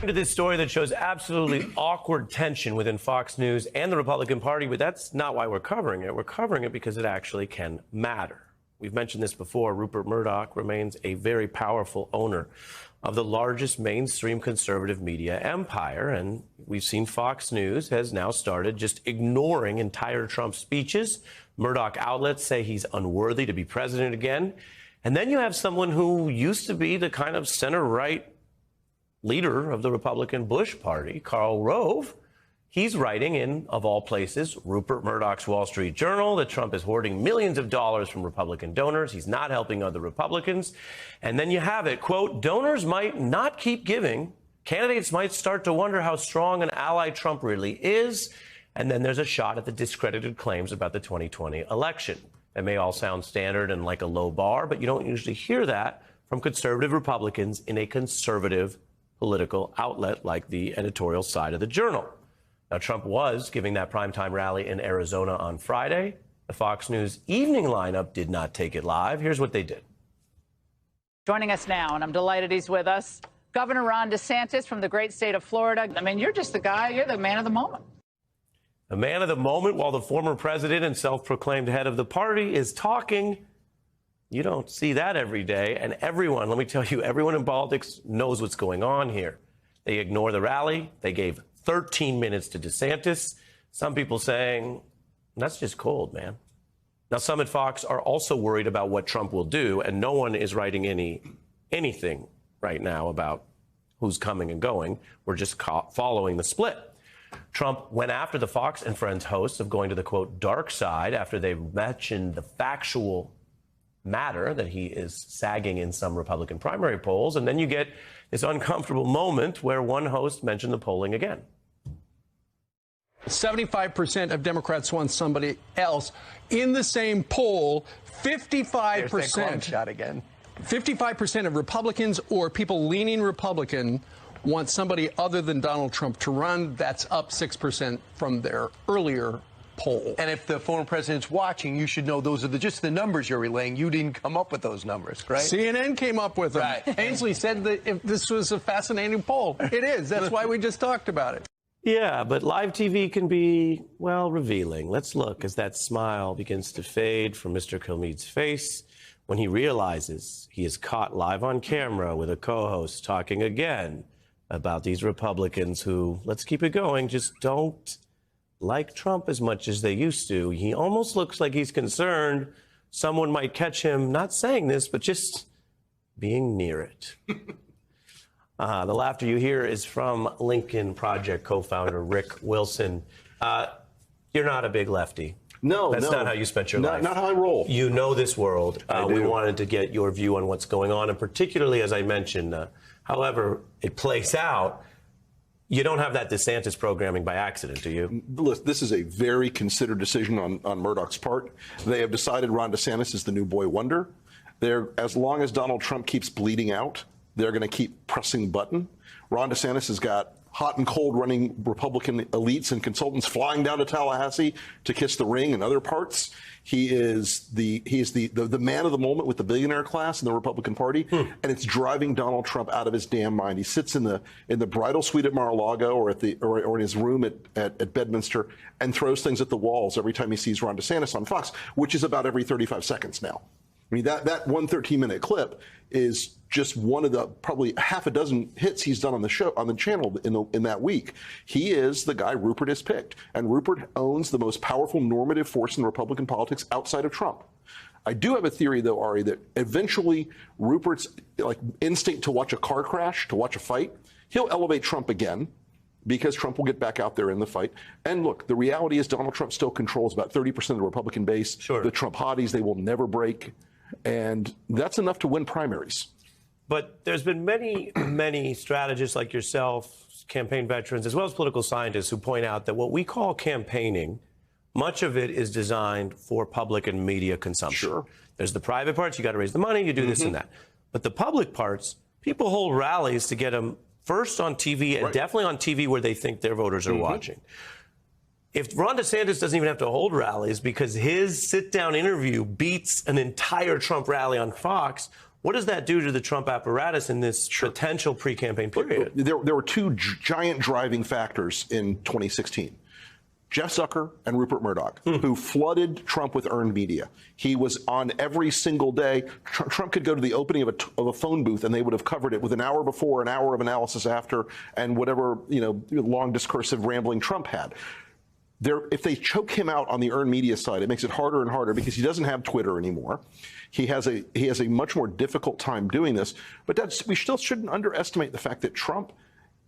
To this story that shows absolutely awkward tension within Fox News and the Republican Party, but that's not why we're covering it. We're covering it because it actually can matter. We've mentioned this before. Rupert Murdoch remains a very powerful owner of the largest mainstream conservative media empire, and we've seen Fox News has now started just ignoring entire Trump speeches. Murdoch outlets say he's unworthy to be president again. And then you have someone who used to be the kind of center-right leader of the Republican Bush Party, Karl Rove. He's writing in, of all places, Rupert Murdoch's Wall Street Journal that Trump is hoarding millions of dollars from Republican donors. He's not helping other Republicans. And then you have it, quote, donors might not keep giving. Candidates might start to wonder how strong an ally Trump really is. And then there's a shot at the discredited claims about the 2020 election. That may all sound standard and like a low bar, but you don't usually hear that from conservative Republicans in a conservative political outlet like the editorial side of the Journal. Now, Trump was giving that primetime rally in Arizona on Friday. The Fox News evening lineup did not take it live. Here's what they did. Joining us now, and I'm delighted he's with us, Governor Ron DeSantis from the great state of Florida. I mean, you're just the guy, you're the man of the moment. The man of the moment, while the former president and self-proclaimed head of the party is talking. You don't see that every day. And everyone, let me tell you, everyone in politics knows what's going on here. They ignore the rally. They gave 13 minutes to DeSantis. Some people saying, that's just cold, man. Now, some at Fox are also worried about what Trump will do, and no one is writing anything right now about who's coming and going. We're just following the split. Trump went after the Fox and Friends hosts of going to the, quote, dark side after they mentioned the factual matter that he is sagging in some Republican primary polls. And then you get this uncomfortable moment where one host mentioned the polling again. 75% of Democrats want somebody else. In the same poll, 55%. There's that long shot again. 55% of Republicans or people leaning Republican want somebody other than Donald Trump to run. That's up 6% from their earlier poll. And if the former president's watching, you should know those are just the numbers you're relaying. You didn't come up with those numbers, right? CNN came up with them. Right. Ainsley said that if this was a fascinating poll. It is. That's why we just talked about it. Yeah, but live TV can be, well, revealing. Let's look as that smile begins to fade from Mr. Kilmeade's face when he realizes he is caught live on camera with a co-host talking again about these Republicans who, let's keep it going, just don't like Trump as much as they used to. He almost looks like he's concerned someone might catch him not saying this, but just being near it. The laughter you hear is from Lincoln Project co-founder Rick Wilson. You're not a big lefty. No, That's not how you spent your life. Not how I roll. You know this world. We wanted to get your view on what's going on, and particularly, as I mentioned, however it plays out, you don't have that DeSantis programming by accident, do you? Listen, this is a very considered decision on Murdoch's part. They have decided Ron DeSantis is the new boy wonder. As long as Donald Trump keeps bleeding out, they're going to keep pressing the button. Ron DeSantis has got hot and cold running Republican elites and consultants flying down to Tallahassee to kiss the ring and other parts. He is the man of the moment with the billionaire class in the Republican Party, and it's driving Donald Trump out of his damn mind. He sits in the bridal suite at Mar-a-Lago or in his room at Bedminster and throws things at the walls every time he sees Ron DeSantis on Fox, which is about every 35 seconds now. I mean, that one 13-minute clip is just one of the probably half a dozen hits he's done on the show, on the channel in that week. He is the guy Rupert has picked, and Rupert owns the most powerful normative force in Republican politics outside of Trump. I do have a theory, though, Ari, that eventually Rupert's instinct to watch a car crash, to watch a fight, he'll elevate Trump again, because Trump will get back out there in the fight. And look, the reality is Donald Trump still controls about 30% of the Republican base. Sure. The Trump hotties, they will never break. And that's enough to win primaries. But there's been many strategists like yourself, campaign veterans, as well as political scientists who point out that what we call campaigning, much of it is designed for public and media consumption. Sure. There's the private parts. You got to raise the money. You do this and that. But the public parts, people hold rallies to get them first on TV and definitely on TV where they think their voters are watching. If Ron DeSantis doesn't even have to hold rallies because his sit-down interview beats an entire Trump rally on Fox, What does that do to the Trump apparatus in this potential pre-campaign period? There were two giant driving factors in 2016. Jeff Zucker and Rupert Murdoch, who flooded Trump with earned media. He was on every single day. Trump could go to the opening of a phone booth and they would have covered it with an hour before, an hour of analysis after, and whatever, long discursive rambling Trump had. If they choke him out on the earned media side, it makes it harder and harder because he doesn't have Twitter anymore. He has a much more difficult time doing this. But we still shouldn't underestimate the fact that Trump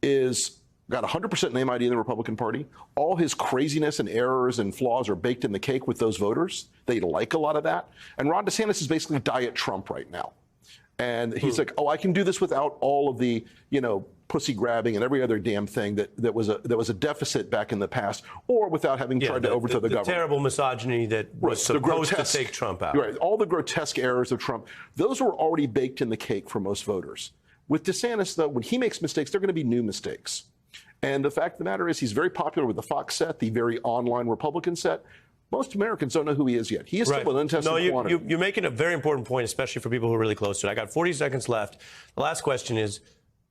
got 100% name ID in the Republican Party. All his craziness and errors and flaws are baked in the cake with those voters. They like a lot of that. And Ron DeSantis is basically diet Trump right now. And he's like, oh, I can do this without all of the, pussy grabbing and every other damn thing that was a deficit back in the past, or without having tried to overthrow the government. The terrible misogyny that was supposed to take Trump out. Right. All the grotesque errors of Trump, those were already baked in the cake for most voters. With DeSantis, though, when he makes mistakes, they're going to be new mistakes. And the fact of the matter is he's very popular with the Fox set, the very online Republican set. Most Americans don't know who he is yet. He is still an untested quantity. You're making a very important point, especially for people who are really close to it. I got 40 seconds left. The last question is,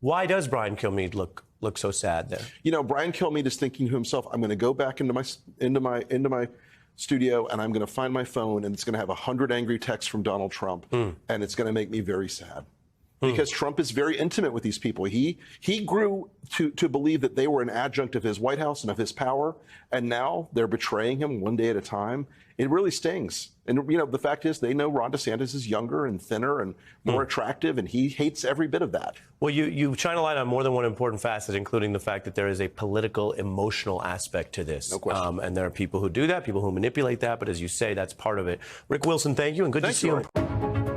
why does Brian Kilmeade look so sad there? Brian Kilmeade is thinking to himself, I'm going to go back into my studio and I'm going to find my phone and it's going to have 100 angry texts from Donald Trump and it's going to make me very sad. Because Trump is very intimate with these people. He grew to believe that they were an adjunct of his White House and of his power, and now they're betraying him one day at a time. It really stings. And the fact is, they know Ron DeSantis is younger and thinner and more attractive, and he hates every bit of that. Well, you shine a light on more than one important facet, including the fact that there is a political, emotional aspect to this. No question. And there are people who do that, people who manipulate that, but as you say, that's part of it. Rick Wilson, thank you, and good to see you.